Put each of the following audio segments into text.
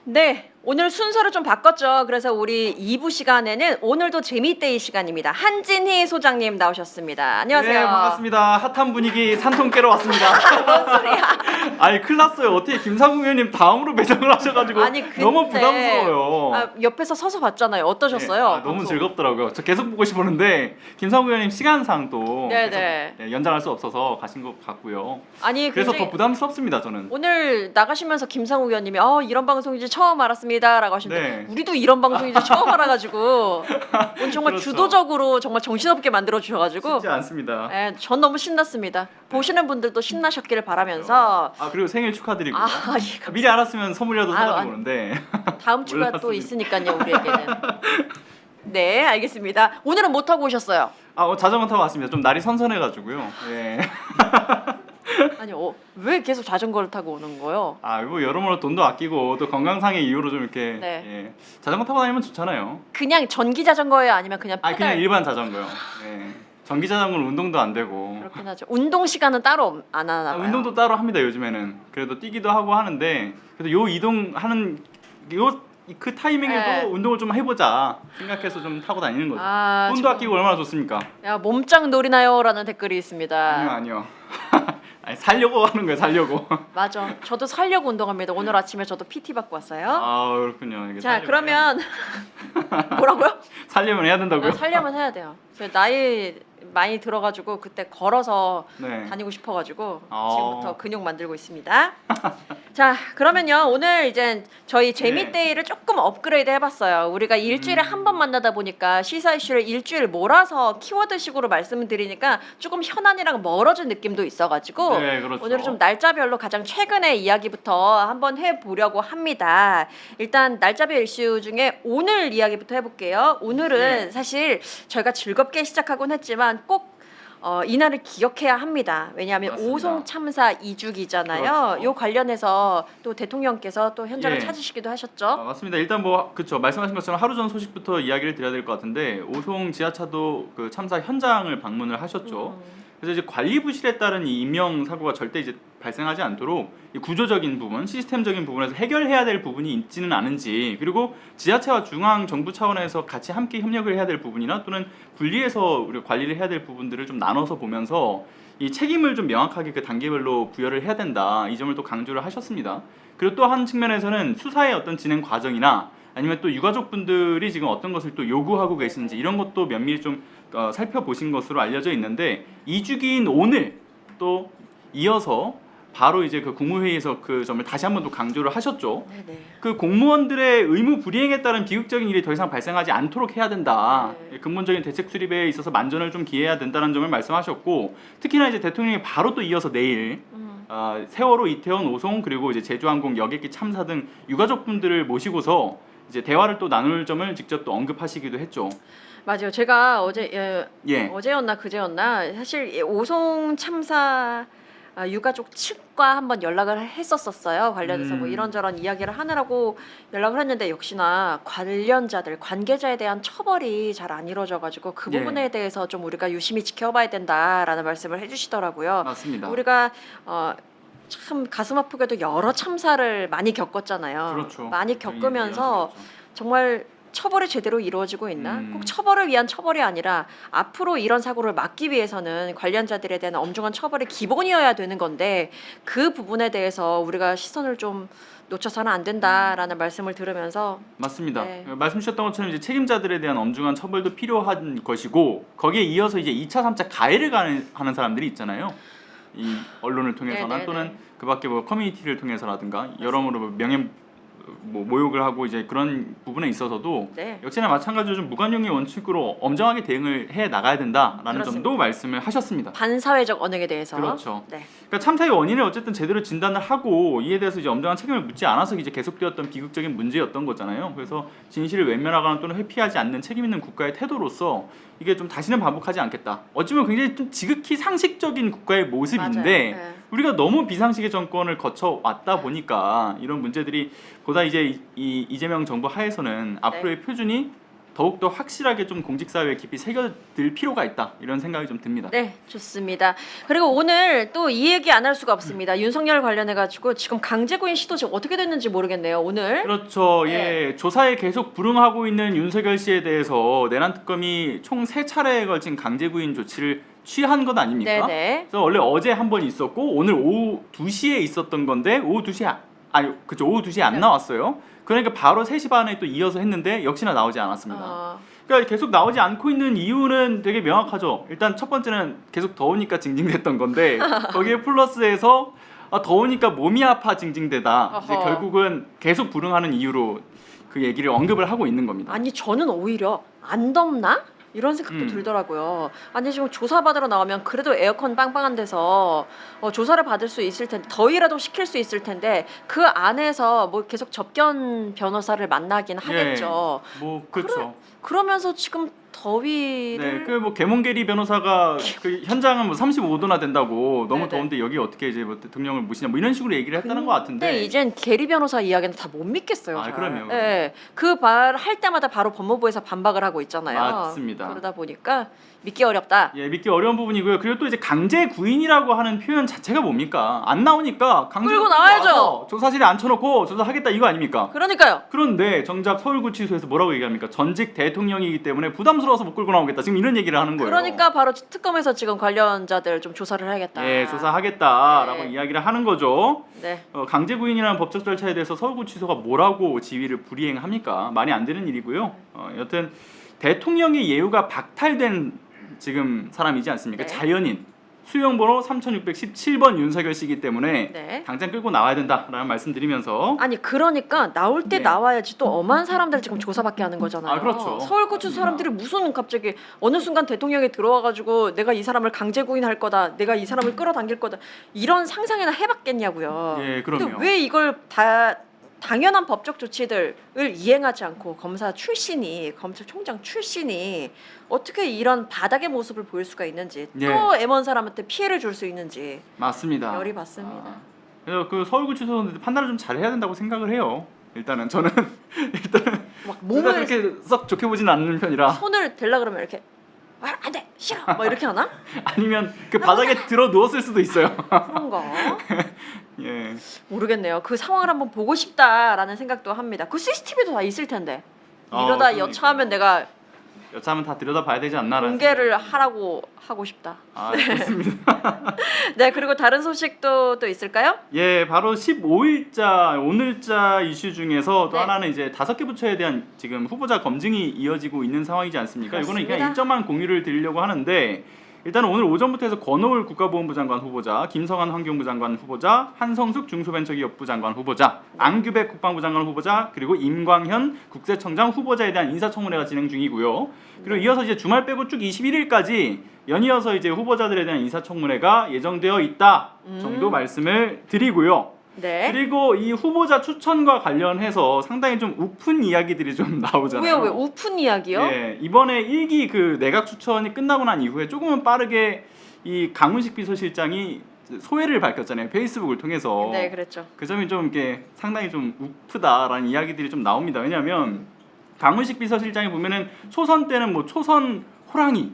네, 오늘 순서를 좀 바꿨죠. 그래서 우리 2부 시간에는 오늘도 재미데이 시간입니다. 한진희 소장님 나오셨습니다. 안녕하세요. 네, 반갑습니다. 핫한 분위기 산통 깨러 왔습니다. 뭔 소리야? 아니, 큰일 났어요. 어떻게 김상국 의원님 다음으로 배정을 하셔가지고 아니, 근데 너무 부담스러워요. 아, 옆에서 서서 봤잖아요. 어떠셨어요? 네, 너무 방송? 즐겁더라고요. 저 계속 보고 싶었는데 김상국 의원님 시간상 또 네네. 계속 연장할 수 없어서 가신 것 같고요. 아니, 그래서 굉장히 더 부담스럽습니다, 저는. 오늘 나가시면서 김상욱 의원님이 이런 방송인지 처음 알았습니다라고 하시는데 네. 우리도 이런 방송인지 처음 알아가지고 오늘 정말 그렇죠. 주도적으로 정말 정신없게 만들어 주셔가지고 쉽지 않습니다. 예, 전 너무 신났습니다. 보시는 분들도 신나셨기를 바라면서 아, 그리고 생일 축하드리고요. 예, 미리 알았으면 선물이라도 아유, 사가지고 오는데. 다음 주가 또 몰랐습니다. 있으니까요 우리에게는. 네, 알겠습니다. 오늘은 못 타고 오셨어요? 자전거 타고 왔습니다. 좀 날이 선선해가지고요. 예. 아니, 왜 계속 자전거를 타고 오는 거예요? 뭐 여러모로 돈도 아끼고 또 건강상의 이유로 좀 이렇게 네. 예. 자전거 타고 다니면 좋잖아요. 그냥 전기 자전거예요, 아니면 그냥 페달? 그냥 일반 자전거요. 예. 전기 자전거는 운동도 안 되고. 그렇긴 하죠. 운동 시간은 따로 안 하나 봐요. 운동도 따로 합니다 요즘에는. 그래도 뛰기도 하고 하는데 그래도 요 이동하는 그 타이밍에도 네. 운동을 좀 해보자 생각해서 좀 타고 다니는 거죠. 돈도 지금- 아끼고 얼마나 좋습니까? 야, 몸짱 노리나요라는 댓글이 있습니다. 아니요. 아니, 살려고 하는 거예요, 살려고. 맞아. 저도 살려고 운동합니다. 오늘 아침에 저도 PT 받고 왔어요. 그렇군요. 이게 자, 살려면 그러면 뭐라고요? 살려면 해야 된다고요? 살려면 해야 돼요. 저 나이 많이 들어가지고 그때 걸어서 네. 다니고 싶어가지고 아. 지금부터 근육 만들고 있습니다. 자, 그러면요 오늘 이제 저희 재미데이를 조금 업그레이드 해봤어요. 우리가 일주일에 한 번 만나다 보니까 시사 이슈를 일주일 몰아서 키워드식으로 말씀을 드리니까 조금 현안이랑 멀어진 느낌도 있어가지고 네, 그렇죠. 오늘은 좀 날짜별로 가장 최근의 이야기부터 한번 해보려고 합니다. 일단 날짜별 이슈 중에 오늘 이야기부터 해볼게요. 오늘은 네. 사실 저희가 즐겁게 시작하곤 했지만 꼭 이날을 기억해야 합니다. 왜냐하면 맞습니다. 오송 참사 2주기잖아요. 그렇죠. 요 관련해서 또 대통령께서 또 현장을 예. 찾으시기도 하셨죠. 맞습니다. 일단 그쵸 말씀하신 것처럼 하루 전 소식부터 이야기를 드려야 될 것 같은데 오송 지하차도 그 참사 현장을 방문을 하셨죠. 그래서 이제 관리부실에 따른 이 인명 사고가 절대 이제 발생하지 않도록 이 구조적인 부분, 시스템적인 부분에서 해결해야 될 부분이 있지는 않은지, 그리고 지자체와 중앙 정부 차원에서 같이 함께 협력을 해야 될 부분이나 또는 분리해서 우리가 관리를 해야 될 부분들을 좀 나눠서 보면서 이 책임을 좀 명확하게 그 단계별로 부여를 해야 된다. 이 점을 또 강조를 하셨습니다. 그리고 또 한 측면에서는 수사의 어떤 진행 과정이나 아니면 또 유가족분들이 지금 어떤 것을 또 요구하고 계시는지 이런 것도 면밀히 좀 살펴보신 것으로 알려져 있는데 2주기인 오늘 또 이어서 바로 이제 그 국무회의에서 그 점을 다시 한번 또 강조를 하셨죠. 네네. 그 공무원들의 의무 불이행에 따른 비극적인 일이 더 이상 발생하지 않도록 해야 된다. 네. 근본적인 대책 수립에 있어서 만전을 좀 기해야 된다는 점을 말씀하셨고, 특히나 이제 대통령이 바로 또 이어서 내일 세월호, 이태원, 오송 그리고 이제 제주항공 여객기 참사 등 유가족분들을 모시고서 이제 대화를 또 나눌 점을 직접 또 언급하시기도 했죠. 맞아요. 제가 예. 어제였나 그제였나 사실 이 오송 참사 유가족 측과 한번 연락을 했었어요. 관련해서 뭐 이런저런 이야기를 하느라고 연락을 했는데 역시나 관련자들, 관계자에 대한 처벌이 잘 안 이루어져가지고 그 예. 부분에 대해서 좀 우리가 유심히 지켜봐야 된다라는 말씀을 해주시더라고요. 맞습니다. 우리가 참 가슴 아프게도 여러 참사를 많이 겪었잖아요. 그렇죠. 많이 겪으면서 정말 처벌이 제대로 이루어지고 있나? 꼭 처벌을 위한 처벌이 아니라 앞으로 이런 사고를 막기 위해서는 관련자들에 대한 엄중한 처벌이 기본이어야 되는 건데 그 부분에 대해서 우리가 시선을 좀 놓쳐서는 안 된다라는 말씀을 들으면서 맞습니다. 네. 말씀 주셨던 것처럼 이제 책임자들에 대한 엄중한 처벌도 필요한 것이고 거기에 이어서 이제 2차, 3차 가해를 하는 사람들이 있잖아요. 이 언론을 통해서나 네네네. 또는 그밖에 뭐 커뮤니티를 통해서라든가 여러모로 명예 모욕을 하고 이제 그런 부분에 있어서도 네. 역시나 마찬가지로 좀 무관용의 원칙으로 엄정하게 대응을 해 나가야 된다라는 그렇습니다. 점도 말씀을 하셨습니다. 반사회적 언행에 대해서 그렇죠. 네. 그러니까 참사의 원인을 어쨌든 제대로 진단을 하고 이에 대해서 이제 엄정한 책임을 묻지 않아서 이제 계속되었던 비극적인 문제였던 거잖아요. 그래서 진실을 외면하거나 또는 회피하지 않는 책임 있는 국가의 태도로서 이게 좀 다시는 반복하지 않겠다. 어찌보면 굉장히 좀 지극히 상식적인 국가의 모습인데 맞아요. 네. 우리가 너무 비상식의 정권을 거쳐 왔다 보니까 이런 문제들이 보다 이제 이 이재명 정부 하에서는 앞으로의 표준이 더욱더 확실하게 좀 공직사회에 깊이 새겨들 필요가 있다 이런 생각이 좀 듭니다. 네, 좋습니다. 그리고 오늘 또 이 얘기 안 할 수가 없습니다. 윤석열 관련해 가지고 지금 강제구인 시도 지금 어떻게 됐는지 모르겠네요. 오늘. 그렇죠. 네. 예, 조사에 계속 불응하고 있는 윤석열 씨에 대해서 내란 특검이 총 3차례에 걸친 강제구인 조치를 취한 것 아닙니까? 네네. 그래서 원래 어제 한 번 있었고 오늘 오후 2시에 있었던 건데 오후 2시에 그죠. 오후 2시에 안 네. 나왔어요. 그러니까 바로 3시 반에 또 이어서 했는데 역시나 나오지 않았습니다. 어, 그러니까 계속 나오지 않고 있는 이유는 되게 명확하죠. 일단 첫 번째는 계속 더우니까 징징댔던 건데 거기에 플러스해서 더우니까 몸이 아파 징징대다. 이제 어허. 결국은 계속 불응하는 이유로 그 얘기를 언급을 하고 있는 겁니다. 아니 저는 오히려 안 덥나? 이런 생각도 들더라고요. 아니 지금 조사 받으러 나오면 그래도 에어컨 빵빵한 데서 조사를 받을 수 있을 텐데 더위라도 식힐 수 있을 텐데 그 안에서 뭐 계속 접견 변호사를 만나긴 하겠죠. 뭐 그렇죠. 그러면서 지금 더위를 네, 그 뭐 개몽계리 변호사가 그 현장은 뭐 35도나 된다고 너무 네네. 더운데 여기 어떻게 이제 뭐 대통령을 모시냐 뭐 이런 식으로 얘기를 했다는 것 같은데. 근데 이젠 계리 변호사 이야기는 다 못 믿겠어요. 아, 잘. 그럼요. 네, 그 말 할 때마다 바로 법무부에서 반박을 하고 있잖아요. 맞습니다. 그러다 보니까 믿기 어렵다. 예, 믿기 어려운 부분이고요. 그리고 또 이제 강제 구인이라고 하는 표현 자체가 뭡니까? 안 나오니까 강제 끌고 나와야죠. 조사실에 앉혀놓고 조사하겠다 이거 아닙니까? 그러니까요. 그런데 정작 서울구치소에서 뭐라고 얘기합니까? 전직 대통령이기 때문에 부담스러워서 못 끌고 나오겠다. 지금 이런 얘기를 하는 거예요. 그러니까 바로 특검에서 지금 관련자들 좀 조사를 해야겠다. 예, 조사하겠다라고 네. 이야기를 하는 거죠. 네. 강제 구인이라는 법적 절차에 대해서 서울구치소가 뭐라고 지휘를 불이행합니까? 말이 안 되는 일이고요. 여튼 대통령의 예우가 박탈된 지금 사람이지 않습니까? 네. 자연인 수용번호 3617번 윤석열 씨이기 때문에 네. 당장 끌고 나와야 된다라는 말씀드리면서 아니 그러니까 나올 때 네. 나와야지 또 엄한 사람들 지금 조사받게 하는 거잖아요. 아, 그렇죠. 서울구치 맞습니다. 사람들이 무슨 갑자기 어느 순간 대통령이 들어와가지고 내가 이 사람을 강제 구인할 거다, 내가 이 사람을 끌어당길 거다 이런 상상이나 해봤겠냐고요. 예, 근데 그럼요. 왜 이걸 다 당연한 법적 조치들을 이행하지 않고 검찰총장 출신이 어떻게 이런 바닥의 모습을 보일 수가 있는지 예. 또 M1 사람한테 피해를 줄 수 있는지 맞습니다. 열이 받습니다. 그래서 그 서울구치소 판단을 좀 잘해야 된다고 생각을 해요. 일단은 저는 막 몸을 몸을 그렇게 썩 좋게 보진 않는 편이라 손을 대려 그러면 이렇게 안돼 싫어 뭐 이렇게 하나? 아니면 그 바닥에 들어 누웠을 수도 있어요. 그런가? 예. 모르겠네요. 그 상황을 한번 보고 싶다라는 생각도 합니다. 그 CCTV도 다 있을 텐데 이러다 그러니까. 여차하면 내가 여차하면 다 들여다봐야 되지 않나라는 공개를 하라고 하고 싶다. 좋습니다. 네 그리고 다른 소식도 또 있을까요? 예, 바로 15일자 오늘자 이슈 중에서 또 네. 하나는 이제 5개 부처에 대한 지금 후보자 검증이 이어지고 있는 상황이지 않습니까? 이거는 그렇습니다. 그냥 일정만 공유를 드리려고 하는데 일단은 오늘 오전부터 해서 권오을 국가보훈부 장관 후보자, 김성한 환경부 장관 후보자, 한성숙 중소벤처기업부 장관 후보자, 안규백 국방부 장관 후보자, 그리고 임광현 국세청장 후보자에 대한 인사청문회가 진행 중이고요. 그리고 이어서 이제 주말 빼고 쭉 21일까지 연이어서 이제 후보자들에 대한 인사청문회가 예정되어 있다 정도 말씀을 드리고요. 네. 그리고 이 후보자 추천과 관련해서 상당히 좀 우픈 이야기들이 좀 나오잖아요. 왜요? 왜 우픈 이야기요? 예, 이번에 1기 그 내각 추천이 끝나고 난 이후에 조금은 빠르게 이 강훈식 비서실장이 소회를 밝혔잖아요. 페이스북을 통해서. 네, 그랬죠. 그 점이 좀 이렇게 상당히 좀 우프다라는 이야기들이 좀 나옵니다. 왜냐하면 강훈식 비서실장이 보면은 초선 때는 뭐 초선 호랑이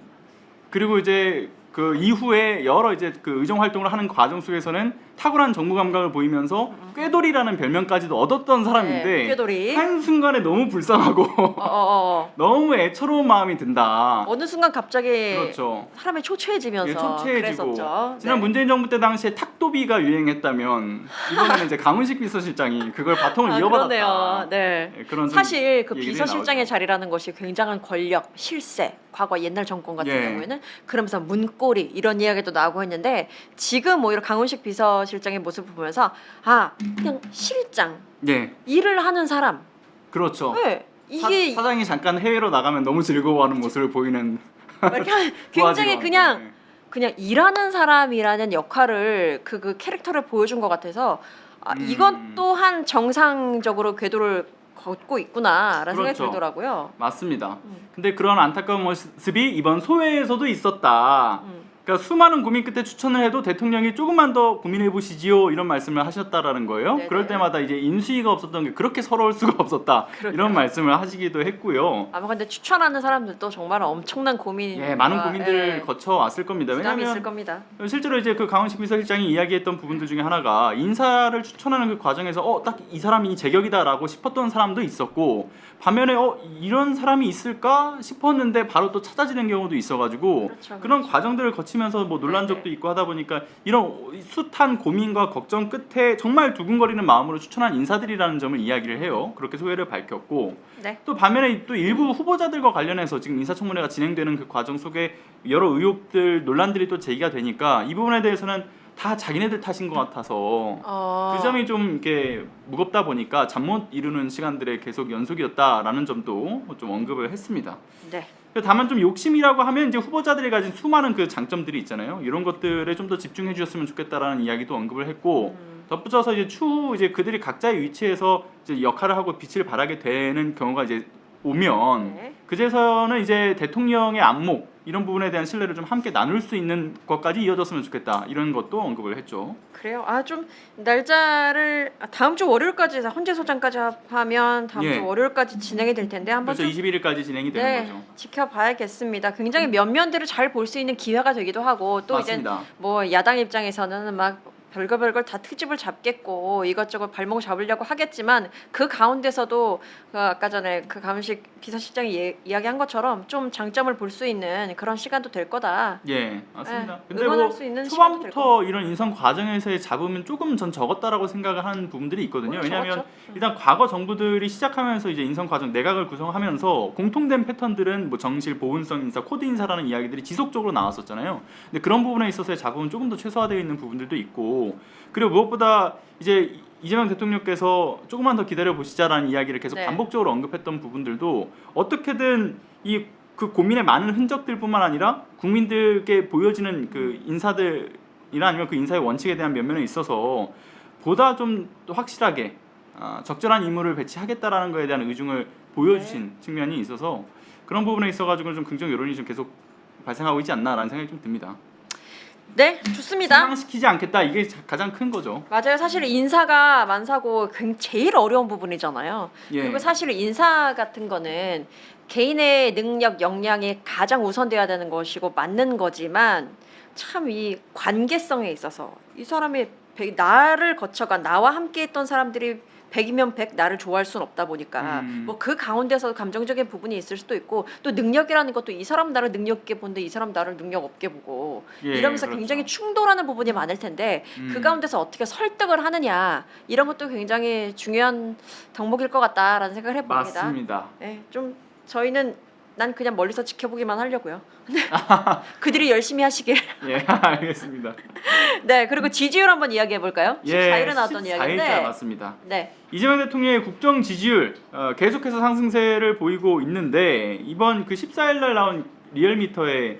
그리고 이제 그 이후에 여러 이제 그 의정 활동을 하는 과정 속에서는 탁월한 정무 감각을 보이면서 꾀돌이라는 별명까지도 얻었던 사람인데 네, 꾀돌이. 한 순간에 너무 불쌍하고 너무 애처로운 마음이 든다. 어느 순간 갑자기 그렇죠. 사람이 초췌해지면서 예, 초췌해지고 그랬었죠. 지난 네. 문재인 정부 때 당시에 탁도비가 유행했다면 이번에는 이제 강훈식 비서실장이 그걸 바통을 이어받았다. 그러네요. 네. 예, 그런 사실 그 얘기들이 비서실장의 나오죠. 자리라는 것이 굉장한 권력, 실세, 과거 옛날 정권 같은 예. 경우에는 그러면서 문고리 이런 이야기도 나오고 했는데 지금 오히려 강훈식 비서실장의 모습을 보면서 그냥 실장 예, 일을 하는 사람. 그렇죠. 네. 이게 사장이 잠깐 해외로 나가면 너무 즐거워하는 모습을 보이는 이렇게 굉장히 부하직원. 네. 그냥 일하는 사람이라는 역할을 그 캐릭터를 보여준 것 같아서 이건 또한 정상적으로 궤도를 걷고 있구나라는 생각이 그렇죠. 들더라고요. 맞습니다. 근데 그런 안타까운 모습이 이번 소회에서도 있었다. 그러니까 수많은 고민 끝에 추천을 해도 대통령이 조금만 더 고민해 보시지요 이런 말씀을 하셨다라는 거예요. 네네. 그럴 때마다 이제 인수위가 없었던 게 그렇게 서러울 수가 없었다 그러게요. 이런 말씀을 하시기도 했고요. 아마 근데 추천하는 사람들도 정말 엄청난 고민, 예, 많은 고민들을 거쳐 왔을 겁니다. 부담이 있을 왜냐하면 겁니다. 실제로 이제 그 강원식 비서실장이 이야기했던 부분들 중에 하나가 인사를 추천하는 그 과정에서 딱 이 사람이 제격이다라고 싶었던 사람도 있었고 반면에 이런 사람이 있을까 싶었는데 바로 또 찾아지는 경우도 있어가지고 그렇죠, 그런 그렇죠. 과정들을 거치면서 뭐 논란 적도 네네. 있고 하다 보니까 이런 숱한 고민과 걱정 끝에 정말 두근거리는 마음으로 추천한 인사들이라는 점을 이야기를 해요. 그렇게 소회를 밝혔고 네. 또 반면에 또 일부 후보자들과 관련해서 지금 인사청문회가 진행되는 그 과정 속에 여러 의혹들 논란들이 또 제기가 되니까 이 부분에 대해서는 다 자기네들 탓인 것 같아서 그 점이 좀 이렇게 무겁다 보니까 잠 못 이루는 시간들의 계속 연속이었다라는 점도 좀 언급을 했습니다. 네. 다만 좀 욕심이라고 하면 이제 후보자들이 가진 수많은 그 장점들이 있잖아요. 이런 것들에 좀 더 집중해 주셨으면 좋겠다라는 이야기도 언급을 했고 덧붙여서 이제 추후 이제 그들이 각자의 위치에서 이제 역할을 하고 빛을 발하게 되는 경우가 이제 오면 네. 그제서는 이제 대통령의 안목 이런 부분에 대한 신뢰를 좀 함께 나눌 수 있는 것까지 이어졌으면 좋겠다 이런 것도 언급을 했죠. 그래요. 좀 날짜를 다음 주 월요일까지 헌재 소장까지 하면 다음 예. 주 월요일까지 진행이 될 텐데 한번 그래서 좀 21일까지 진행이 되는 네, 거죠. 지켜봐야겠습니다. 굉장히 면면들을 잘 볼 수 있는 기회가 되기도 하고 또 이제 맞습니다. 뭐 야당 입장에서는 막 별걸 다 트집을 잡겠고 이것저것 발목 잡으려고 하겠지만 그 가운데서도 아까 전에 그 강훈식 비서실장이 이야기한 것처럼 좀 장점을 볼 수 있는 그런 시간도 될 거다. 예, 맞습니다. 네, 근데 응원할 뭐 수 있는 시간도 될 초반부터 이런 인선 과정에서의 잡음은 조금 전 적었다라고 생각을 하는 부분들이 있거든요. 왜냐하면 적었죠. 일단 과거 정부들이 시작하면서 이제 인선 과정 내각을 구성하면서 공통된 패턴들은 뭐 정실, 보훈성 인사, 코드 인사라는 이야기들이 지속적으로 나왔었잖아요. 근데 그런 부분에 있어서의 잡음은 조금 더 최소화되어 있는 부분들도 있고 그리고 무엇보다 이제 이재명 대통령께서 조금만 더 기다려 보시자라는 이야기를 계속 네. 반복적으로 언급했던 부분들도 어떻게든 이 그 고민의 많은 흔적들뿐만 아니라 국민들께 보여지는 그 인사들이나 아니면 그 인사의 원칙에 대한 면면에 있어서 보다 좀 확실하게 적절한 인물을 배치하겠다라는 것에 대한 의중을 보여주신 측면이 있어서 그런 부분에 있어가지고 좀 긍정 여론이 좀 계속 발생하고 있지 않나라는 생각이 좀 듭니다. 네, 좋습니다. 실망시키지 않겠다 이게 가장 큰 거죠. 맞아요. 사실 인사가 만사고 제일 어려운 부분이잖아요. 예. 그리고 사실 인사 같은 거는 개인의 능력, 역량이 가장 우선돼야 되는 것이고 맞는 거지만 참 이 관계성에 있어서 이 사람이 나를 거쳐가 나와 함께했던 사람들이 100이면 100 나를 좋아할 수는 없다 보니까 뭐 그 가운데서 감정적인 부분이 있을 수도 있고 또 능력이라는 것도 이 사람 나를 능력 있게 보는데 이 사람 나를 능력 없게 보고 예, 이러면서 그렇죠. 굉장히 충돌하는 부분이 많을 텐데 그 가운데서 어떻게 설득을 하느냐 이런 것도 굉장히 중요한 덕목일 것 같다라는 생각을 해봅니다. 맞습니다. 네, 좀 저희는 난 그냥 멀리서 지켜보기만 하려고요. 그들이 열심히 하시길. 예, 알겠습니다. 네, 그리고 지지율 한번 이야기해 볼까요? 14일에 나왔던 14일자 이야기인데. 맞습니다. 네. 이재명 대통령의 국정 지지율 계속해서 상승세를 보이고 있는데 이번 그 14일 날 나온 리얼미터의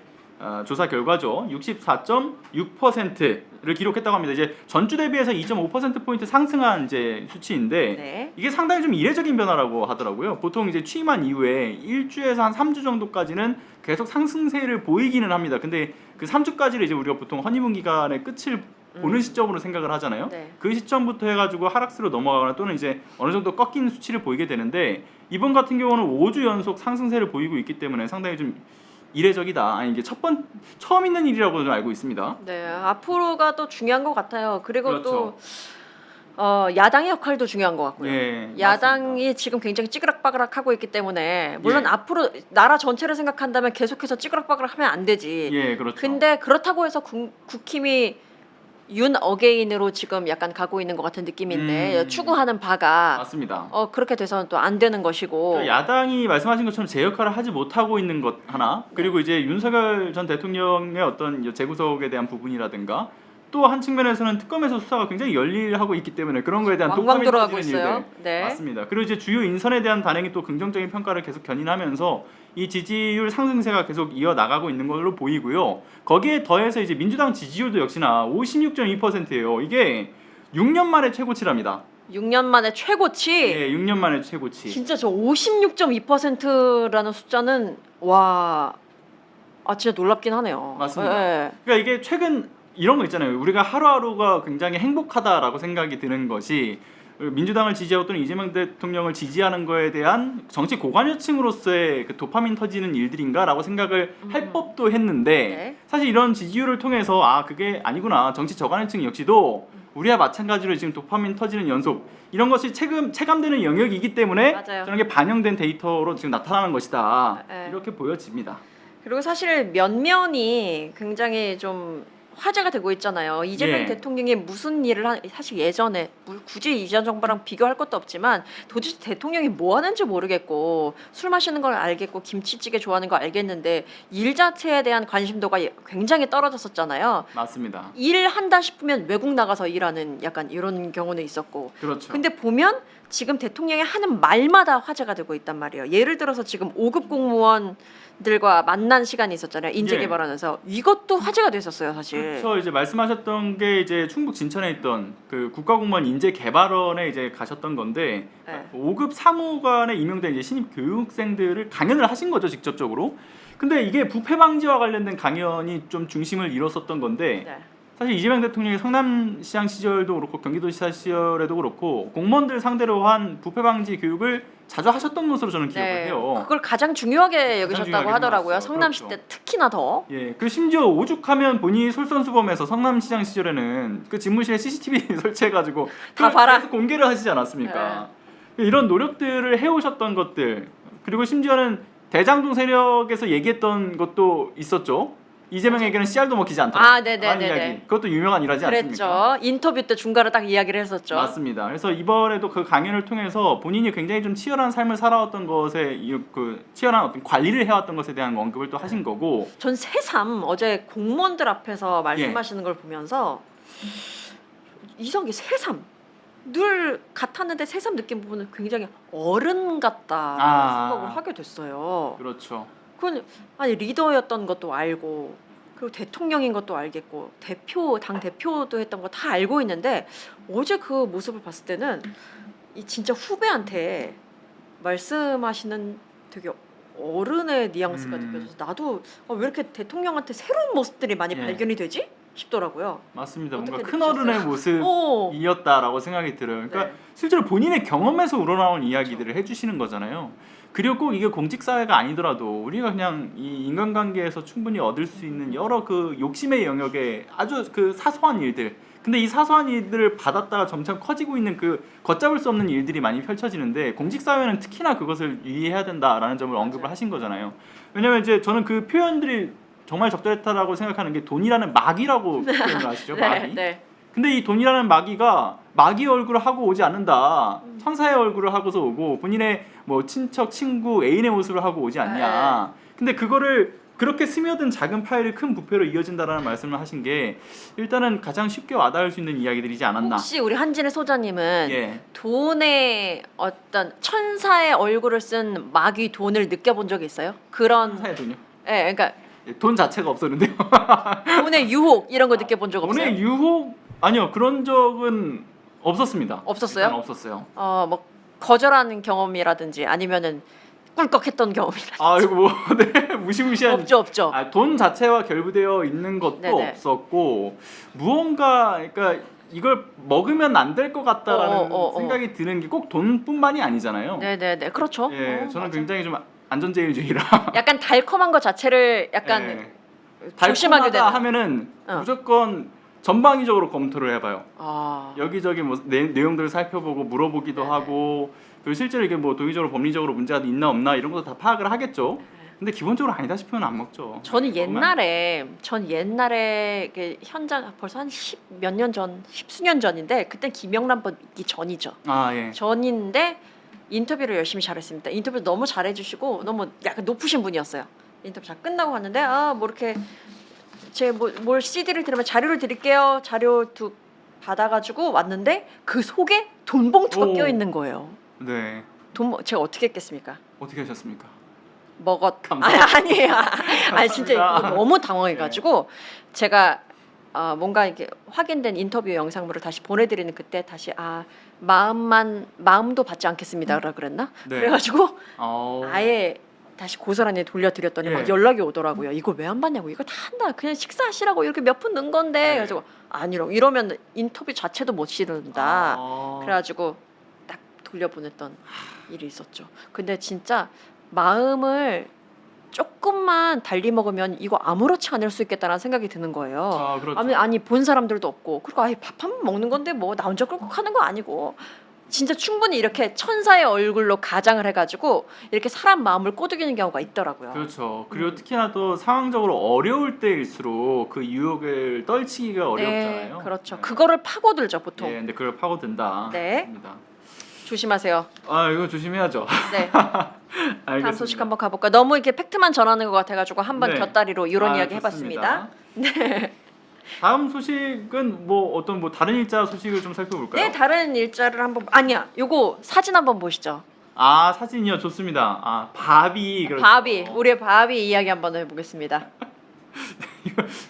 조사 결과죠. 64.6%를 기록했다고 합니다. 이제 전주 대비해서 2.5% 포인트 상승한 이제 수치인데 네. 이게 상당히 좀 이례적인 변화라고 하더라고요. 보통 이제 취임한 이후에 1주에서 한 3주 정도까지는 계속 상승세를 보이기는 합니다. 근데 그 3주까지를 이제 우리가 보통 허니문 기간의 끝을 보는 시점으로 생각을 하잖아요. 네. 그 시점부터 해가지고 하락세로 넘어가거나 또는 이제 어느 정도 꺾이는 수치를 보이게 되는데 이번 같은 경우는 5주 연속 상승세를 보이고 있기 때문에 상당히 좀 이례적이다. 아니 이게 처음 있는 일이라고 좀 알고 있습니다. 네, 앞으로가 또 중요한 것 같아요. 그리고 그렇죠. 또 야당의 역할도 중요한 것 같고요. 예, 야당이 지금 굉장히 찌그락빠그락하고 있기 때문에 물론 예. 앞으로 나라 전체를 생각한다면 계속해서 찌그락빠그락하면 안 되지. 예, 그렇죠. 근데 그렇다고 해서 국힘이 윤 어게인으로 지금 약간 가고 있는 것 같은 느낌인데 추구하는 바가 맞습니다. 그렇게 돼서는 또 안 되는 것이고. 그러니까 야당이 말씀하신 것처럼 제 역할을 하지 못하고 있는 것 하나 그리고 이제 윤석열 전 대통령의 어떤 재구속에 대한 부분이라든가 또 한 측면에서는 특검에서 수사가 굉장히 열일하고 있기 때문에 그런 거에 대한 왕왕 독감이 돌아가고 터지는 있어요. 일들. 네. 맞습니다. 그리고 이제 주요 인선에 대한 단행이 또 긍정적인 평가를 계속 견인하면서 이 지지율 상승세가 계속 이어 나가고 있는 걸로 보이고요. 거기에 더해서 이제 민주당 지지율도 역시나 56.2%예요. 이게 6년 만에 최고치랍니다. 6년 만에 최고치. 예, 6년 만에 최고치. 진짜 저 56.2%라는 숫자는 와 아 진짜 놀랍긴 하네요. 맞습니다. 예. 그러니까 이게 최근 이런 거 있잖아요. 우리가 하루하루가 굉장히 행복하다라고 생각이 드는 것이 민주당을 지지하고 또는 이재명 대통령을 지지하는 거에 대한 정치 고관여층으로서의 그 도파민 터지는 일들인가라고 생각을 할 법도 했는데 네. 사실 이런 지지율을 통해서 아 그게 아니구나. 정치 저관여층 역시도 우리와 마찬가지로 지금 도파민 터지는 연속 이런 것이 체감되는 영역이기 때문에 맞아요. 저런 게 반영된 데이터로 지금 나타나는 것이다. 네. 이렇게 보여집니다. 그리고 사실 면면이 굉장히 좀 화제가 되고 있잖아요. 이재명 예. 대통령이 무슨 일을 사실 예전에 굳이 이전 정부랑 비교할 것도 없지만 도대체 대통령이 뭐 하는지 모르겠고 술 마시는 걸 알겠고 김치찌개 좋아하는 거 알겠는데 일 자체에 대한 관심도가 굉장히 떨어졌었잖아요. 맞습니다. 일한다 싶으면 외국 나가서 일하는 약간 이런 경우는 있었고 그렇죠. 근데 보면 지금 대통령이 하는 말마다 화제가 되고 있단 말이에요. 예를 들어서 지금 5급 공무원들과 만난 시간이 있었잖아요. 인재 예. 개발원에서 이것도 화제가 됐었어요, 사실. 그렇죠. 이제 말씀하셨던 게 이제 충북 진천에 있던 그 국가공무원 인재개발원에 이제 가셨던 건데 네. 5급 사무관에 임용된 이제 신입 교육생들을 강연을 하신 거죠, 직접적으로. 근데 이게 부패 방지와 관련된 강연이 좀 중심을 이뤘었던 건데 네. 사실 이재명 대통령이 성남시장 시절도 그렇고 경기도지사 시절에도 그렇고 공무원들 상대로 한 부패 방지 교육을 자주 하셨던 것으로 저는 기억을 네. 해요. 그걸 가장 중요하게 여기셨다고 중요하게 하더라고요. 생각했죠. 성남시 그렇죠. 때 특히나 더. 예, 그 심지어 오죽하면 본인이 솔선수범해서 성남시장 시절에는 그 집무실에 CCTV 설치해가지고 다 그걸 봐라. 계속 공개를 하시지 않았습니까? 이런 노력들을 해오셨던 것들 그리고 심지어는 대장동 세력에서 얘기했던 것도 있었죠. 이재명에게는 씨알도 먹히지 않다. 아, 네네네네. 라는 이야기. 그것도 유명한 일하지 않습니까? 그랬죠. 인터뷰 때 중간에 딱 이야기를 했었죠. 맞습니다. 그래서 이번에도 그 강연을 통해서 본인이 굉장히 좀 치열한 삶을 살아왔던 것에 그 치열한 어떤 관리를 해왔던 것에 대한 언급을 또 하신 거고. 전 새삼 어제 공무원들 앞에서 예. 말씀하시는 걸 보면서 이성기 새삼 늘 같았는데 새삼 느낀 부분은 굉장히 어른 같다 생각을 하게 됐어요. 그렇죠. 그건 아니 리더였던 것도 알고 그리고 대통령인 것도 알겠고 당 대표도 했던 거 다 알고 있는데 어제 그 모습을 봤을 때는 이 진짜 후배한테 말씀하시는 되게 어른의 뉘앙스가 느껴져서 나도 왜 이렇게 대통령한테 새로운 모습들이 많이 예. 발견이 되지 싶더라고요. 맞습니다. 뭔가 어떻게 큰 느끼셨어요? 어른의 오. 모습이었다라고 생각이 들어요. 그러니까 네. 실제로 본인의 경험에서 우러나온 이야기들을 해주시는 거잖아요. 그리고 꼭 이게 공직 사회가 아니더라도 우리가 그냥 이 인간관계에서 충분히 얻을 수 있는 여러 그 욕심의 영역에 아주 그 사소한 일들. 근데 이 사소한 일들을 받았다가 점점 커지고 있는 그 걷잡을 수 없는 일들이 많이 펼쳐지는데 공직 사회는 특히나 그것을 유의해야 된다라는 점을 언급을 하신 거잖아요. 왜냐면 이제 저는 그 표현들이 정말 적절했다라고 생각하는 게 돈이라는 마귀라고 표현을 아시죠? 마귀. 네. 근데 이 돈이라는 마귀가 마귀 얼굴을 하고 오지 않는다. 천사의 얼굴을 하고서 오고 본인의 뭐 친척, 친구, 애인의 모습을 하고 오지 않냐. 근데 그거를 그렇게 스며든 작은 파일이 큰 부패로 이어진다라는 말씀을 하신 게 일단은 가장 쉽게 와닿을 수 있는 이야기들이지 않았나. 혹시 우리 한진의 소장님은 예. 돈의 어떤 천사의 얼굴을 쓴 마귀 돈을 느껴본 적이 있어요? 그런 천사의 돈요? 예, 그러니까 돈 자체가 없었는데요. 돈의 유혹 이런 거 느껴본 적 없어요? 돈의 유혹 아니요 그런 적은 없었습니다. 없었어요? 일단 없었어요. 뭐 거절하는 경험이라든지 아니면은 꿀꺽했던 경험이라든지 아이고 뭐 네, 무시무시한 없죠. 돈 자체와 결부되어 있는 것도 네네. 없었고 무언가 그러니까 이걸 먹으면 안 될 것 같다라는 어. 생각이 드는 게 꼭 돈뿐만이 아니잖아요. 네네네, 그렇죠. 예, 저는 맞아. 굉장히 좀 안전제일주의라 약간 달콤한 것 자체를 약간 예, 조심하게 달콤하다 되는. 하면은 어. 무조건 전방위적으로 검토를 해봐요. 아, 여기저기 뭐 내용들을 살펴보고 물어보기도 네네. 하고 그리고 실제로 이게 뭐 도의적으로 법리적으로 문제가 있나 없나 이런 것도 다 파악을 하겠죠. 근데 기본적으로 아니다 싶으면 안 먹죠. 저는 정말. 옛날에 그 현장 벌써 한 몇 년 전, 십수년 전인데 그때 김영란 번 있기 전이죠. 아 예. 전인데 인터뷰를 열심히 잘했습니다. 인터뷰 너무 잘해주시고 너무 약간 높으신 분이었어요. 인터뷰 잘 끝나고 갔는데 뭐 이렇게 뭘 CD를 들으면 자료를 드릴게요. 자료 받아가지고 왔는데 그 속에 돈 봉투가 오. 껴 있는 거예요. 네. 제가 어떻게 했겠습니까? 어떻게 하셨습니까? 감사합니다. 아니에요. 아니 진짜 이거 감사합니다. 너무 당황해가지고 제가 뭔가 이렇게 확인된 인터뷰 영상물을 다시 보내드리는 그때 다시 마음도 받지 않겠습니다라 그랬나? 네. 그래가지고 어. 아예 다시 고스란히 돌려드렸더니 예. 막 연락이 오더라고요. 이거 왜 안 받냐고. 이거 다 한다. 그냥 식사하시라고 이렇게 몇 푼 넣은 건데. 네. 그래가지고 아니라고. 이러면 인터뷰 자체도 못 치른다. 아. 그래가지고 딱 돌려보냈던 일이 있었죠. 근데 진짜 마음을 조금만 달리 먹으면 이거 아무렇지 않을 수 있겠다라는 생각이 드는 거예요. 아, 그렇죠. 아니 본 사람들도 없고 그리고 아예 밥 한 번 먹는 건데 뭐 나 혼자 꿀꺽 하는 거 아니고 진짜 충분히 이렇게 천사의 얼굴로 가장을 해가지고 이렇게 사람 마음을 꼬드기는 경우가 있더라고요. 그렇죠. 그리고 특히나 또 상황적으로 어려울 때일수록 그 유혹을 떨치기가 어렵잖아요. 네, 그렇죠. 네. 그거를 파고들죠 보통. 예, 근데 그걸 파고든다. 네. 맞습니다. 조심하세요. 아, 이거 조심해야죠. 네. 알겠습니다. 다음 소식 한번 가볼까. 너무 이렇게 팩트만 전하는 것 같아가지고 한번 네. 곁다리로 이런 아, 이야기 좋습니다. 해봤습니다. 네. 다음 소식은 뭐 어떤 뭐 다른 일자 소식을 좀 살펴볼까요? 네, 다른 일자를 한번 아니야. 요거 사진 한번 보시죠. 아, 사진이요. 좋습니다. 아, 바비. 그렇죠. 바비, 우리의 바비 이야기 한번 해보겠습니다.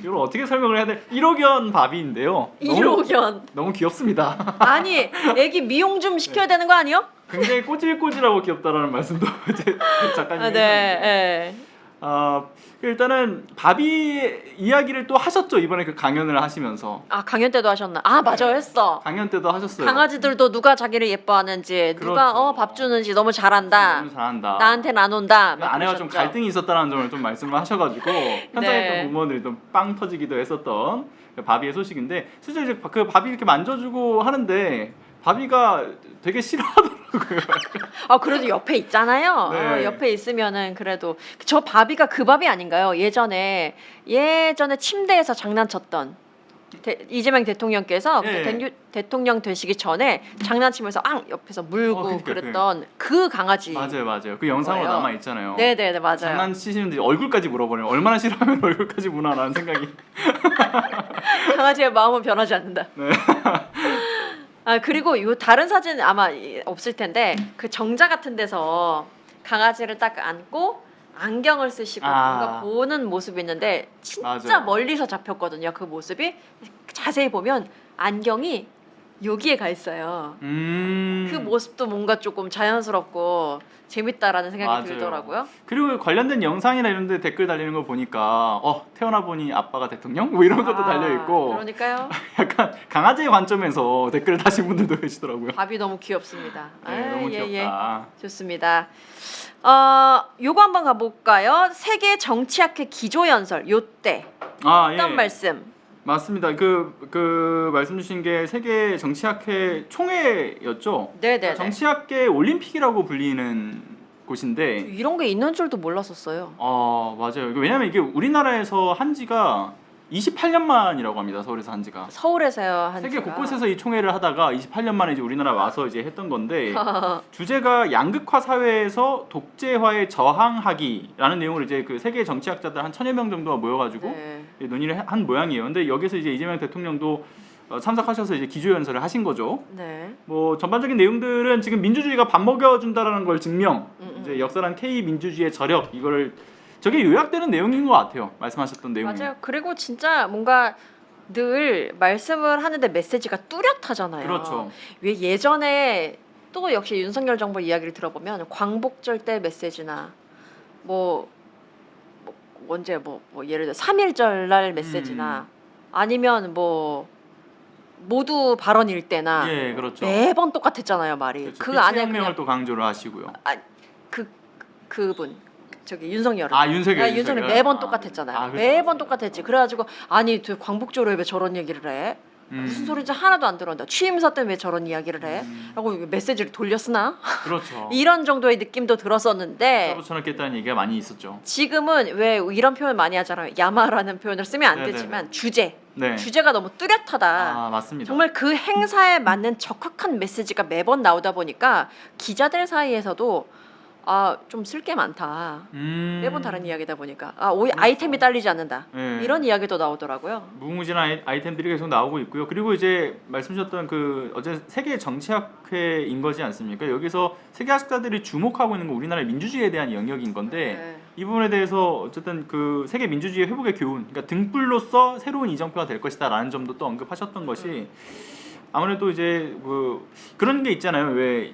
이걸 어떻게 설명을 해야 돼? 1호견 바비인데요. 1호견. 너무 귀엽습니다. 아니, 애기 미용 좀 시켜야 되는 거 아니요? 굉장히 꼬질꼬질하고 귀엽다라는 말씀도 이제 작가님이 아, 네. 일단은 바비 이야기를 또 하셨죠. 이번에 그 강연을 하시면서. 아, 강연 때도 하셨나? 아, 맞아요. 했어. 강연 때도 하셨어요. 강아지들도 누가 자기를 예뻐하는지, 누가 그렇죠. 밥 주는지 너무 잘한다. 너무 잘한다. 나한테는 안 온다. 막 아내와 좀 그러셨죠. 갈등이 있었다는 점을 좀 말씀을 하셔가지고 현장에 네. 있던 부모들이 좀 빵 터지기도 했었던 그 바비의 소식인데 실제 이제 그 바비 이렇게 만져주고 하는데 바비가 되게 싫어하더라고요. 아, 그래도 옆에 있잖아요. 네. 옆에 있으면은 그래도 저 바비가 그 바비 아닌가요? 예전에 침대에서 장난쳤던 이재명 대통령께서 예. 대통령 되시기 전에 장난치면서 옆에서 물고 그러니까, 그랬던 그 강아지. 맞아요. 그 영상으로 뭐예요? 남아 있잖아요. 네네네, 맞아요. 장난치시는데 얼굴까지 물어버려요. 얼마나 싫어하면 얼굴까지 무나라는 생각이. 강아지의 마음은 변하지 않는다. 네. 아, 그리고 요 다른 사진 아마 없을 텐데 그 정자 같은 데서 강아지를 딱 안고 안경을 쓰시고 뭔가 보는 모습이 있는데 진짜 맞아요. 멀리서 잡혔거든요. 그 모습이 자세히 보면 안경이 여기에 가 있어요. 그 모습도 뭔가 조금 자연스럽고 재밌다라는 생각이 맞아요. 들더라고요. 그리고 관련된 영상이나 이런 데 댓글 달리는 거 보니까 태어나 보니 아빠가 대통령? 뭐 이런 것도 달려 있고 그러니까요. 약간 강아지의 관점에서 댓글을 다신 분들도 계시더라고요. 밥이 너무 귀엽습니다. 네, 너무 귀엽다. 좋습니다. 요거 한번 가볼까요? 세계 정치학회 기조연설 요때 어떤 예. 말씀? 맞습니다. 그 말씀 주신 게 세계 정치학회 총회였죠. 네네. 정치학회 올림픽이라고 불리는 곳인데 이런 게 있는 줄도 몰랐었어요. 맞아요. 왜냐면 이게 우리나라에서 한 지가 28년 만이라고 합니다. 서울에서 한 지가. 서울에서요 한 세계 지가. 곳곳에서 이 총회를 하다가 28년 만에 이제 우리나라 와서 이제 했던 건데 주제가 양극화 사회에서 독재화에 저항하기라는 내용으로 이제 그 세계 정치학자들 한 1000여 명 정도가 모여가지고 네. 논의를 한 모양이에요. 근데 여기서 이제 이재명 대통령도 참석하셔서 이제 기조연설을 하신 거죠. 네. 뭐 전반적인 내용들은 지금 민주주의가 밥 먹여준다라는 걸 증명, 이제 역사랑 K 민주주의의 저력 이거를 저게 요약되는 내용인 것 같아요. 말씀하셨던 내용이. 맞아요. 그리고 진짜 뭔가 늘 말씀을 하는데 메시지가 뚜렷하잖아요. 그렇죠. 왜 예전에 또 역시 윤석열 정부 이야기를 들어보면 광복절 때 메시지나 언제 예를 들어 3.1절 날 메시지나 아니면 모두 발언일 때나 예, 그렇죠. 매번 똑같았잖아요 말이. 그렇죠. 그 안에 혁명을 그냥 또 강조를 하시고요. 그분 저기 윤석열은 윤석열 매번 똑같았잖아요. 그렇죠. 매번 똑같았지. 그래가지고 아니 광복절에 왜 저런 얘기를 해? 무슨 소리인지 하나도 안 들었다. 취임사 때 왜 저런 이야기를 해? 라고 메시지를 돌렸으나? 그렇죠. 이런 정도의 느낌도 들었었는데 쳐놓겠다는 얘기가 많이 있었죠. 지금은 왜 이런 표현 많이 하잖아요. 야마라는 표현을 쓰면 안 네네네. 되지만 네. 주제가 너무 뚜렷하다. 맞습니다. 정말 그 행사에 맞는 적확한 메시지가 매번 나오다 보니까 기자들 사이에서도 좀 쓸 게 많다. 매번 다른 이야기다 보니까 아이템이 딸리지 않는다. 네. 이런 이야기도 나오더라고요. 무궁무진한 아이템들이 계속 나오고 있고요. 그리고 이제 말씀하셨던 그 어제 세계 정치학회인 거지 않습니까? 여기서 세계학자들이 주목하고 있는 건 우리나라의 민주주의에 대한 영역인 건데 네. 이 부분에 대해서 어쨌든 그 세계 민주주의 회복의 교훈, 그러니까 등불로서 새로운 이정표가 될 것이다라는 점도 또 언급하셨던 것이 아무래도 이제 그런 게 있잖아요. 왜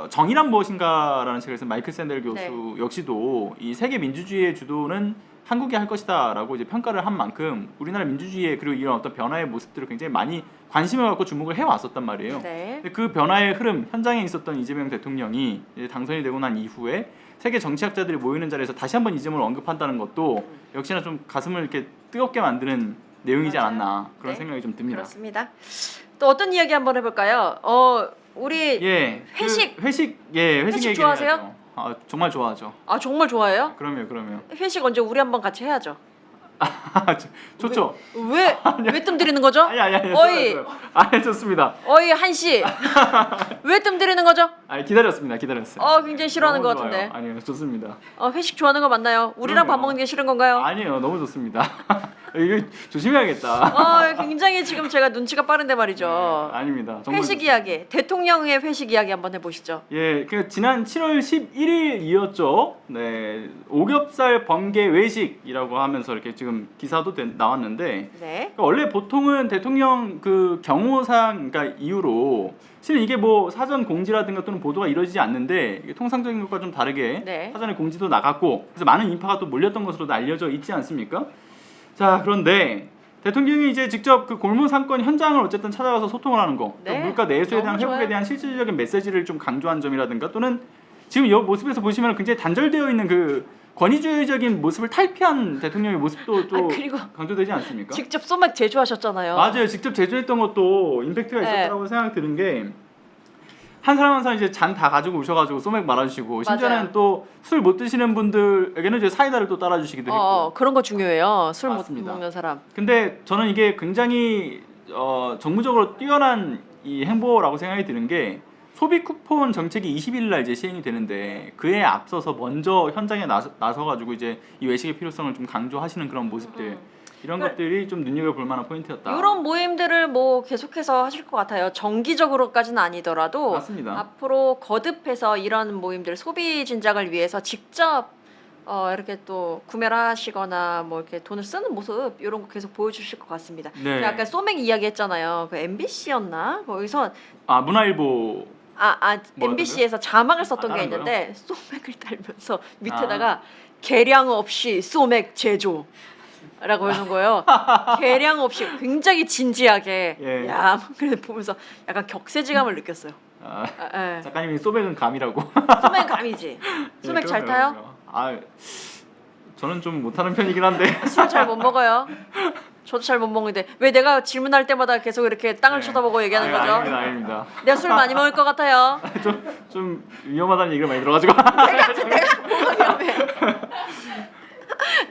정의란 무엇인가라는 책을 쓴 마이클 샌델 교수 네. 역시도 이 세계 민주주의의 주도는 한국이 할 것이다라고 이제 평가를 한 만큼 우리나라 민주주의의 그리고 이런 어떤 변화의 모습들을 굉장히 많이 관심을 갖고 주목을 해왔었단 말이에요. 네. 근데 그 변화의 흐름 현장에 있었던 이재명 대통령이 이제 당선이 되고 난 이후에 세계 정치학자들이 모이는 자리에서 다시 한번 이 점을 언급한다는 것도 역시나 좀 가슴을 이렇게 뜨겁게 만드는 내용이지 맞아요. 않았나 그런 네. 생각이 좀 듭니다. 그렇습니다. 또 어떤 이야기 한번 해볼까요? 우리 예, 회식. 회식 회식 얘기를 좋아하세요? 해야죠. 아 정말 좋아하죠. 아 정말 좋아해요? 그럼요. 회식 언제 우리 한번 같이 해야죠. 좋죠. 왜 뜸들이는 거죠? 아니 어이. 좋아요. 아니 좋습니다. 어이 한씨 왜 뜸들이는 거죠? 아니 기다렸어요. 굉장히 싫어하는 너무 것 같은데. 좋아요. 아니요 좋습니다. 회식 좋아하는 거 맞나요? 우리랑 밥 그럼요. 먹는 게 싫은 건가요? 아니에요 너무 좋습니다. 이거 조심해야겠다. 굉장히 지금 제가 눈치가 빠른데 말이죠. 아닙니다. 정말 회식 이야기, 대통령의 회식 이야기 한번 해보시죠. 예, 그 지난 7월 11일이었죠. 네, 오겹살 번개 외식이라고 하면서 이렇게 지금 기사도 나왔는데 네. 그러니까 원래 보통은 대통령 그 경호상 그러니까 이유로 실은 이게 뭐 사전 공지라든가 또는 보도가 이루어지지 않는데 이게 통상적인 것과 좀 다르게 네. 사전에 공지도 나갔고 그래서 많은 인파가 또 몰렸던 것으로도 알려져 있지 않습니까? 자 그런데 대통령이 이제 직접 그 골목 상권 현장을 어쨌든 찾아가서 소통을 하는 거, 네. 물가 내수에 대한 너무 회복에 좋아요. 대한 실질적인 메시지를 좀 강조한 점이라든가 또는 지금 이 모습에서 보시면 굉장히 단절되어 있는 그 권위주의적인 모습을 탈피한 대통령의 모습도 또 그리고 강조되지 않습니까? 직접 소맥 제조하셨잖아요. 맞아요. 직접 제조했던 것도 임팩트가 네. 있었다고 생각이 드는 게 한 사람 한 사람 이제 잔 다 가지고 오셔가지고 소맥 말아주시고 심지어는 맞아요. 또 술 못 드시는 분들에게는 이제 사이다를 또 따라주시기도 했고. 그런 거 중요해요. 술 못 맞습니다. 먹는 사람. 근데 저는 이게 굉장히 정무적으로 뛰어난 이 행보라고 생각이 드는 게 소비 쿠폰 정책이 20일 날 이제 시행이 되는데 그에 앞서서 먼저 현장에 나서가지고 이제 이 외식의 필요성을 좀 강조하시는 그런 모습들 이런 것들이 좀 눈여겨볼 만한 포인트였다. 이런 모임들을 뭐 계속해서 하실 것 같아요. 정기적으로까지는 아니더라도 맞습니다. 앞으로 거듭해서 이런 모임들 소비 진작을 위해서 직접 이렇게 또 구매를 하시거나 뭐 이렇게 돈을 쓰는 모습 이런 거 계속 보여주실 것 같습니다. 네. 제가 아까 소맥 이야기했잖아요. 그 MBC였나 거기서 문화일보 MBC에서 자막을 썼던 게 다른 거요? 있는데 소맥을 달면서 밑에다가 계량 없이 소맥 제조. 라고 해놓은 거예요. 계량 없이 굉장히 진지하게. 예. 야, 그래서 보면서 약간 격세지감을 느꼈어요. 예. 작가님이 소맥은 감이라고. 소맥 감이지. 소맥 예, 잘 그럼요, 타요? 그럼요. 저는 좀 못하는 편이긴 한데. 술 잘 못 먹어요. 저도 잘 못 먹는데 왜 내가 질문할 때마다 계속 이렇게 땅을 쳐다보고 얘기하는 거죠? 아닙니다. 내가 술 많이 먹을 것 같아요. 좀 위험하다는 얘기를 많이 들어가지고. 내가 뭐가 위험해?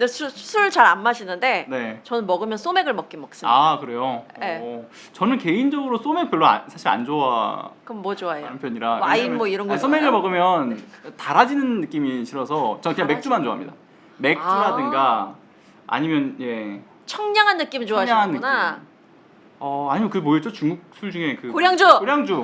술 잘 안 마시는데 네. 저는 먹으면 소맥을 먹긴 먹습니다. 그래요? 네. 저는 개인적으로 소맥 별로 사실 안 좋아하는 그럼 뭐 좋아해요? 편이라. 와인 왜냐면 뭐 이런 거 소맥을 좋아해요? 먹으면 달아지는 느낌이 싫어서 저는 그냥 맥주만 좋아합니다. 맥주라든가 아니면 청량한 느낌 좋아하시는구나. 느낌. 아니면 그 뭐였죠? 중국 술 중에 그 고량주.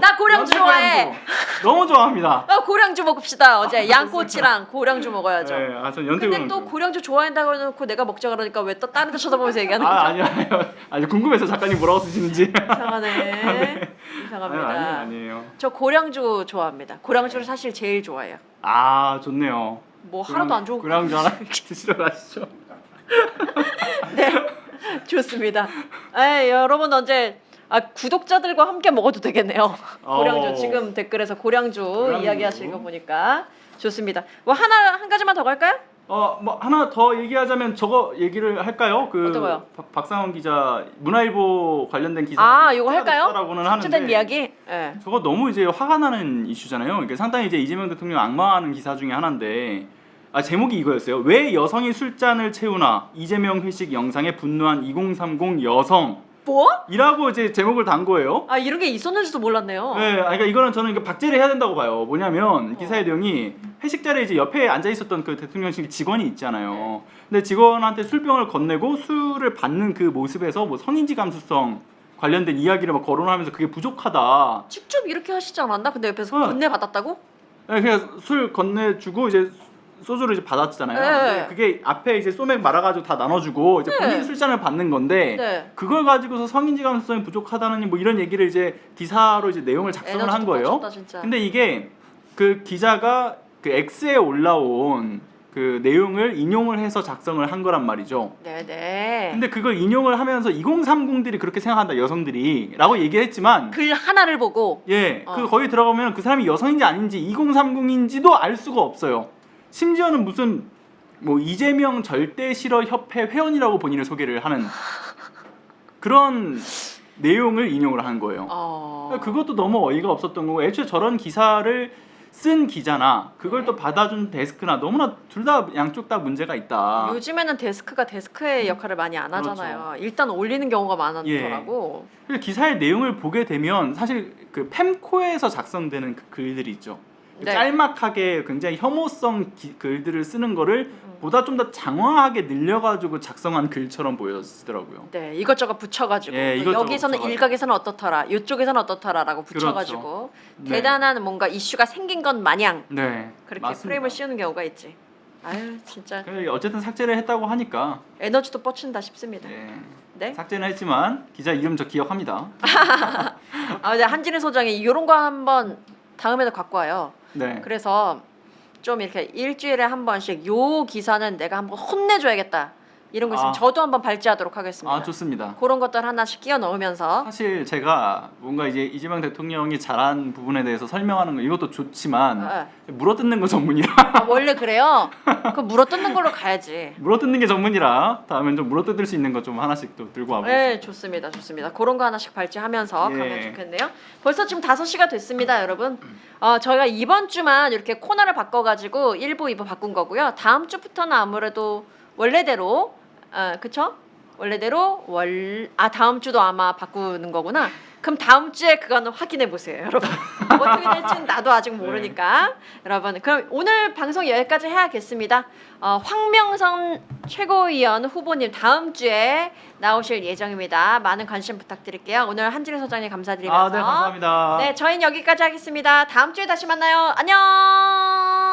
나 고량주 연태 좋아해. 고량주. 너무 좋아합니다. 고량주 먹읍시다. 어제 양꼬치랑 고량주 먹어야죠. 네, 전 연태 근데 고량주. 또 고량주 좋아한다고 해놓고 내가 먹자 그러니까 왜 또 다른 데 쳐다보면서 얘기하는 거죠? 아니요. 궁금해서 작가님 뭐라고 쓰시는지. 이상하네. 이상합니다. 아니에요. 저 고량주 좋아합니다. 고량주를 사실 제일 좋아해요. 좋네요. 뭐 하나도 안 좋은 고량주 하나 드시러 가시죠. 네, 좋습니다. 여러분 언제 구독자들과 함께 먹어도 되겠네요. 고량주 지금 댓글에서 고량주 이야기하시는 거 보니까 좋습니다. 뭐 한 가지만 더 갈까요? 뭐 하나 더 얘기하자면 저거 얘기를 할까요? 어떤 거요? 박상원 기자 문화일보 관련된 기사. 이거 할까요? 라고는 삭제된 하는데 이야기? 네. 저거 너무 이제 화가 나는 이슈잖아요. 그러니까 상당히 이제 이재명 대통령 악마하는 기사 중에 하나인데 제목이 이거였어요. 왜 여성이 술잔을 채우나 이재명 회식 영상에 분노한 2030 여성. 뭐? 이라고 이제 제목을 단 거예요. 이런 게 있었는지도 몰랐네요. 네, 그러니까 이거는 저는 박제를 해야 된다고 봐요. 뭐냐면 기사의 내용이 회식 자리에 이제 옆에 앉아 있었던 그 대통령실 직원이 있잖아요. 근데 직원한테 술병을 건네고 술을 받는 그 모습에서 뭐 성인지 감수성 관련된 이야기를 막 거론하면서 그게 부족하다. 직접 이렇게 하시지 않았나? 근데 옆에서 건네 받았다고? 네, 그냥 술 건네주고 이제 소주를 이제 받았잖아요. 네. 근데 그게 앞에 이제 소맥 말아가지고 다 나눠주고 이제 본인 술잔을 받는 건데 네. 그걸 가지고서 성인지 감수성이 부족하다는 뭐 이런 얘기를 이제 기사로 이제 내용을 작성을 한 거예요. 터졌다, 진짜. 근데 이게 그 기자가 그 X에 올라온 그 내용을 인용을 해서 작성을 한 거란 말이죠. 네네. 근데 그걸 인용을 하면서 2030들이 그렇게 생각한다 여성들이라고 얘기했지만 글 하나를 보고 예, 그 거기 들어가면 그 사람이 여성인지 아닌지 2030인지도 알 수가 없어요. 심지어는 무슨 뭐 이재명 절대 싫어 협회 회원이라고 본인을 소개를 하는 그런 내용을 인용을 한 거예요. 그러니까 그것도 너무 어이가 없었던 거고 애초에 저런 기사를 쓴 기자나 그걸 또 받아준 데스크나 너무나 둘 다 양쪽 다 문제가 있다. 요즘에는 데스크가 데스크의 역할을 많이 안 하잖아요. 일단 올리는 경우가 많더라고. 그래서 기사의 내용을 보게 되면 사실 그 펜코에서 작성되는 그 글들이 있죠. 네. 짤막하게 굉장히 혐오성 글들을 쓰는 거를 보다 좀 더 장황하게 늘려가지고 작성한 글처럼 보여지더라고요. 네, 이것저것 붙여가지고 예, 또 이것저것 여기서는 붙여가지고. 일각에서는 어떻더라, 이쪽에서는 어떻더라라고 붙여가지고 그렇죠. 네. 대단한 뭔가 이슈가 생긴 것 마냥 네, 그렇게 맞습니다. 프레임을 씌우는 경우가 있지. 아유 진짜 어쨌든 삭제를 했다고 하니까 에너지도 뻗친다 싶습니다. 예, 네. 삭제는 했지만 기자 이름 저 기억합니다. 네, 한진희 소장이 이런 거 한번 다음에도 갖고 와요. 네. 그래서 좀 이렇게 일주일에 한 번씩 요 기사는 내가 한번 혼내줘야겠다 이런 거 있으면 아. 저도 한번 발제하도록 하겠습니다. 아 좋습니다. 그런 것들 하나씩 끼워 넣으면서 사실 제가 뭔가 이제 이재명 대통령이 잘한 부분에 대해서 설명하는 거 이것도 좋지만 물어뜯는 거 전문이라 원래 그래요. 그 물어뜯는 걸로 가야지. 물어뜯는 게 전문이라 다음엔 좀 물어뜯을 수 있는 거 좀 하나씩 또 들고 와보겠습니다. 네, 좋습니다. 좋습니다. 그런 거 하나씩 발제하면서 예. 가면 좋겠네요. 벌써 지금 5시가 됐습니다, 여러분. 저희가 이번 주만 이렇게 코너를 바꿔가지고 1부, 2부 바꾼 거고요. 다음 주부터는 아무래도 원래대로, 그쵸? 원래대로 다음 주도 아마 바꾸는 거구나. 그럼 다음 주에 그거는 확인해 보세요, 여러분. 어떻게 될지는 나도 아직 모르니까. 여러분, 그럼 오늘 방송 여기까지 해야겠습니다. 황명선 최고위원 후보님 다음 주에 나오실 예정입니다. 많은 관심 부탁드릴게요. 오늘 한진희 소장님 감사드리면서. 네 감사합니다. 네, 저희는 여기까지 하겠습니다. 다음 주에 다시 만나요. 안녕.